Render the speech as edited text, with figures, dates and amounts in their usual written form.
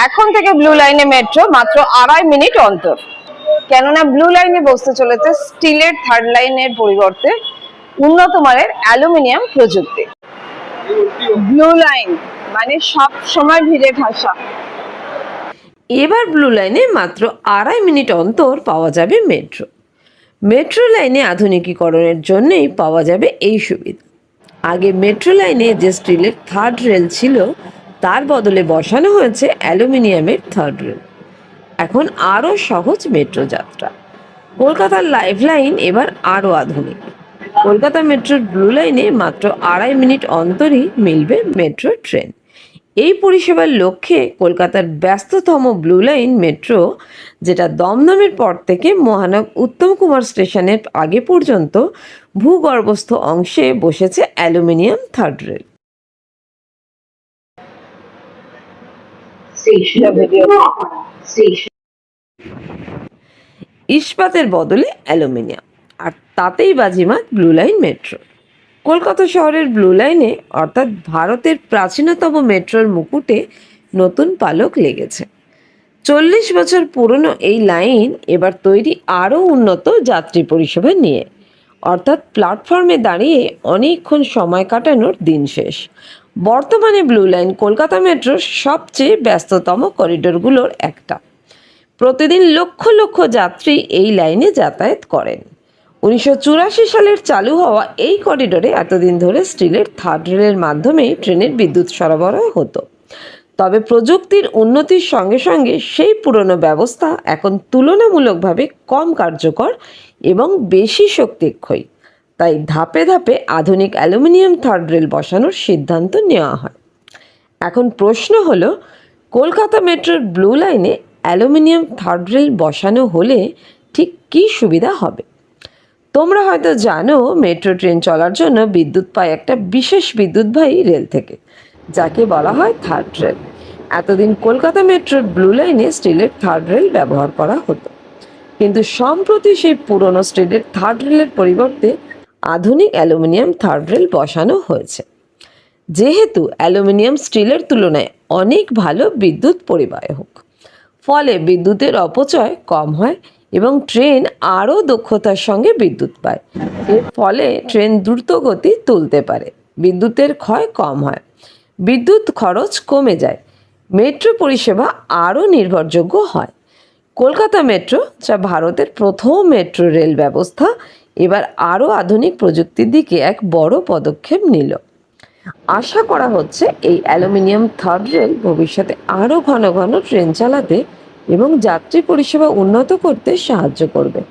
এখন থেকে ব্লু লাইনে মেট্রো মাত্র 2.5 মিনিট অন্তর। কেননা ব্লু লাইনে বসতে চলেছে স্টিলের থার্ড লাইনের পরিবর্তে উন্নত মানের অ্যালুমিনিয়াম প্রযুক্তি। ব্লু লাইন মানে সব সময় ভিড়ে ঠাসা। এবার ব্লু লাইনে মাত্র 2.5 মিনিট অন্তর পাওয়া যাবে মেট্রো। মেট্রো লাইনে আধুনিকীকরণের জন্যই পাওয়া যাবে এই সুবিধা। আগে মেট্রো লাইনে যে স্টিলের থার্ড রেল ছিল তার বদলে বসানো হয়েছে অ্যালুমিনিয়ামের থার্ড রেল। এখন আরও সহজ মেট্রো যাত্রা। কলকাতার লাইফ লাইন এবার আরও আধুনিক। কলকাতা মেট্রোর ব্লু লাইনে মাত্র 2.5 মিনিট অন্তরই মিলবে মেট্রো ট্রেন। এই পরিষেবার লক্ষ্যে কলকাতার ব্যস্ততম ব্লু লাইন মেট্রো, যেটা দমদমের পর থেকে মহানব উত্তম কুমার স্টেশনের আগে পর্যন্ত ভূগর্ভস্থ অংশে বসেছে অ্যালুমিনিয়াম থার্ড রেল। ইস্পাতের বদলে অ্যালুমিনিয়াম, আর তাতেই বাজিমাত ব্লু লাইন মেট্রো। কলকাতা শহরের ব্লু লাইনে অর্থাৎ ভারতের প্রাচীনতম মেট্রোর মুকুটে নতুন পালক লেগেছে। 40 বছর পুরনো এই লাইন এবার তৈরি আরও উন্নত যাত্রী পরিষেবা নিয়ে, অর্থাৎ প্ল্যাটফর্মে দাঁড়িয়ে অনেকক্ষণ সময় কাটানোর দিন শেষ। বর্তমানে ব্লু লাইন কলকাতা মেট্রোর সবচেয়ে ব্যস্ততম করিডোরগুলোর একটা। প্রতিদিন লক্ষ লক্ষ যাত্রী এই লাইনে যাতায়াত করেন। 1984 সালের চালু হওয়া এই করিডোরে এতদিন ধরে স্টিলের থার্ড রেলের মাধ্যমেই ট্রেনের বিদ্যুৎ সরবরাহ হতো। তবে প্রযুক্তির উন্নতির সঙ্গে সঙ্গে সেই পুরনো ব্যবস্থা এখন তুলনামূলকভাবে কম কার্যকর এবং বেশি শক্তিক্ষয়ী। তাই ধাপে ধাপে আধুনিক অ্যালুমিনিয়াম থার্ড রেল বসানোর সিদ্ধান্ত নেওয়া হয়। এখন প্রশ্ন হলো, কলকাতা মেট্রোর ব্লু লাইনে অ্যালুমিনিয়াম থার্ড রেল বসানো হলে ঠিক কী সুবিধা হবে? তোমরা হয়তো জানো, মেট্রো ট্রেন চলার জন্য বিদ্যুৎ পায় একটা বিশেষ বিদ্যুৎবাহী রেল থেকে, যাকে বলা হয় থার্ড রেল। এতদিন কলকাতা মেট্রোর ব্লু লাইনে স্টিলের থার্ড রেল ব্যবহার করা হতো, কিন্তু সম্প্রতি সেই পুরনো স্টিলের থার্ড রেলের পরিবর্তে আধুনিক অ্যালুমিনিয়াম থার্ড রেল বসানো হয়েছে। যেহেতু অ্যালুমিনিয়াম স্টিলের তুলনায় অনেক ভালো বিদ্যুৎ পরিবাহক, ফলে বিদ্যুতের অপচয় কম হয় এবং ট্রেন আরও দক্ষতার সঙ্গে বিদ্যুৎ পায়। এর ফলে ট্রেন দ্রুত গতি তুলতে পারে, বিদ্যুতের ক্ষয় কম হয়, বিদ্যুৎ খরচ কমে যায়, মেট্রো পরিষেবা আরও নির্ভরযোগ্য হয়। কলকাতা মেট্রো, যা ভারতের প্রথম মেট্রো রেল ব্যবস্থা, এবার আরও আধুনিক প্রযুক্তির দিকে এক বড় পদক্ষেপ নিল। আশা করা হচ্ছে এই অ্যালুমিনিয়াম থার্ড রেল ভবিষ্যতে আরও ঘন ঘন ট্রেন চালাতে এবং যাত্রী পরিষেবা উন্নত করতে সাহায্য করবে।